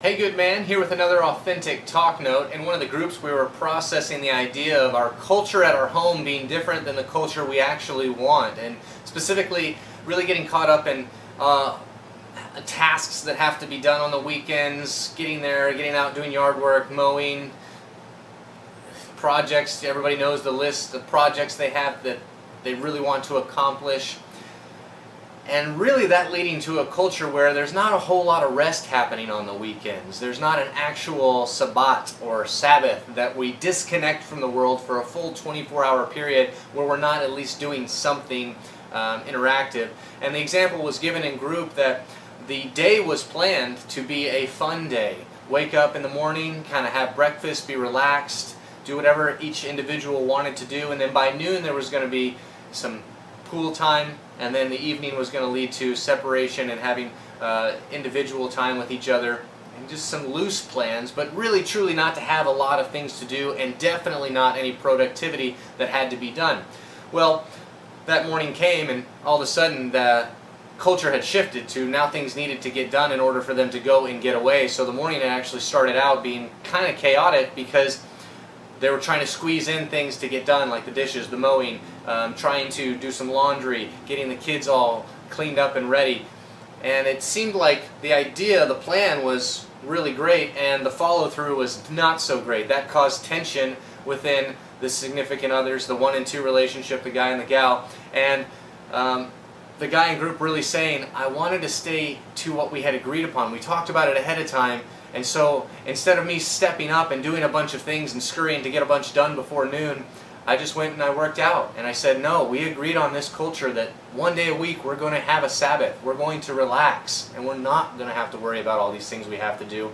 Hey good man, here with another authentic talk note. In one of the groups we were processing the idea of our culture at our home being different than the culture we actually want, and specifically really getting caught up in tasks that have to be done on the weekends, getting there, getting out, doing yard work, mowing, projects. Everybody knows the list of projects they have that they really want to accomplish. And really that leading to a culture where there's not a whole lot of rest happening on the weekends. There's not an actual Sabbat or Sabbath that we disconnect from the world for a full 24-hour period where we're not at least doing something interactive. And the example was given in group that the day was planned to be a fun day. Wake up in the morning, kind of have breakfast, be relaxed, do whatever each individual wanted to do, and then by noon there was going to be some pool time, and then the evening was going to lead to separation and having individual time with each other, and just some loose plans, but really truly not to have a lot of things to do, and definitely not any productivity that had to be done. Well, that morning came, and all of a sudden the culture had shifted to now things needed to get done in order for them to go and get away. So the morning actually started out being kind of chaotic because they were trying to squeeze in things to get done, like the dishes, the mowing, trying to do some laundry, getting the kids all cleaned up and ready. And it seemed like the idea, the plan was really great, and the follow-through was not so great. That caused tension within the significant others, the 1 and 2 relationship, the guy and the gal. And the guy in group really saying, I wanted to stay to what we had agreed upon. We talked about it ahead of time. And so instead of me stepping up and doing a bunch of things and scurrying to get a bunch done before noon, I just went and I worked out. And I said, no, we agreed on this culture that one day a week we're going to have a Sabbath. We're going to relax, and we're not going to have to worry about all these things we have to do.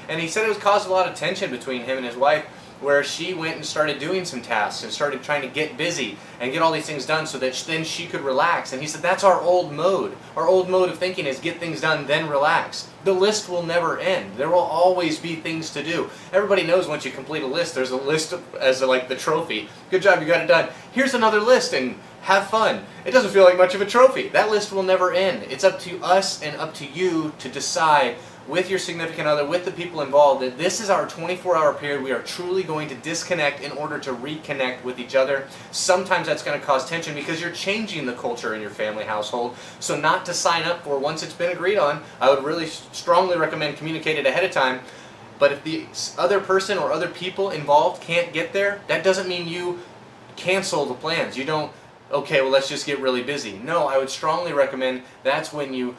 And he said it was caused a lot of tension between him and his wife, where she went and started doing some tasks and started trying to get busy and get all these things done so that then she could relax. And he said that's our old mode. Our old mode of thinking is get things done, then relax. The list will never end. There will always be things to do. Everybody knows once you complete a list, there's a list as like the trophy. Good job, you got it done. Here's another list and have fun. It doesn't feel like much of a trophy. That list will never end. It's up to us and up to you to decide with your significant other, with the people involved, that this is our 24-hour period. We are truly going to disconnect in order to reconnect with each other. Sometimes that's going to cause tension because you're changing the culture in your family household. So not to sign up for once it's been agreed on, I would really strongly recommend communicate it ahead of time. But if the other person or other people involved can't get there, that doesn't mean you cancel the plans. You don't, okay, well let's just get really busy. No, I would strongly recommend that's when you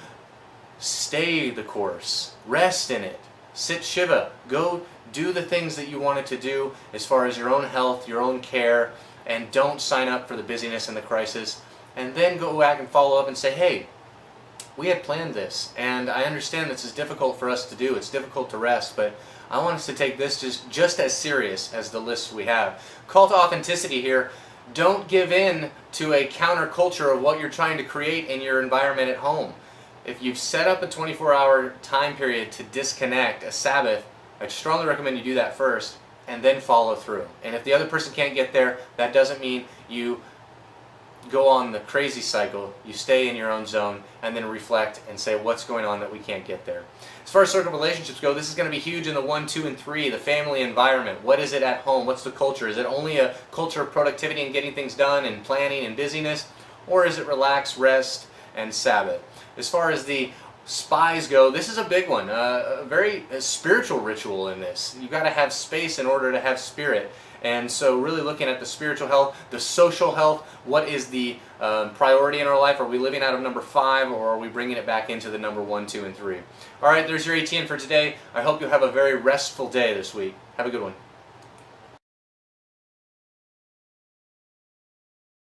stay the course, rest in it, sit Shiva, go do the things that you wanted to do as far as your own health, your own care, and don't sign up for the busyness and the crisis. And then go back and follow up and say, hey, we had planned this, and I understand this is difficult for us to do, it's difficult to rest, but I want us to take this just as serious as the list we have. Call to authenticity here. Don't give in to a counterculture of what you're trying to create in your environment at home. If you've set up a 24-hour time period to disconnect, a Sabbath, I strongly recommend you do that first and then follow through. And if the other person can't get there, that doesn't mean you go on the crazy cycle. You stay in your own zone and then reflect and say what's going on that we can't get there. As far as circle relationships go, this is going to be huge in the 1, 2, and 3, the family environment. What is it at home? What's the culture? Is it only a culture of productivity and getting things done and planning and busyness? Or is it relax, rest, and Sabbath? As far as the spies go, this is a big one, a very spiritual ritual in this. You've got to have space in order to have spirit. And so really looking at the spiritual health, the social health, what is the priority in our life? Are we living out of number 5, or are we bringing it back into the number 1, 2, and 3? All right, there's your ATN for today. I hope you have a very restful day this week. Have a good one.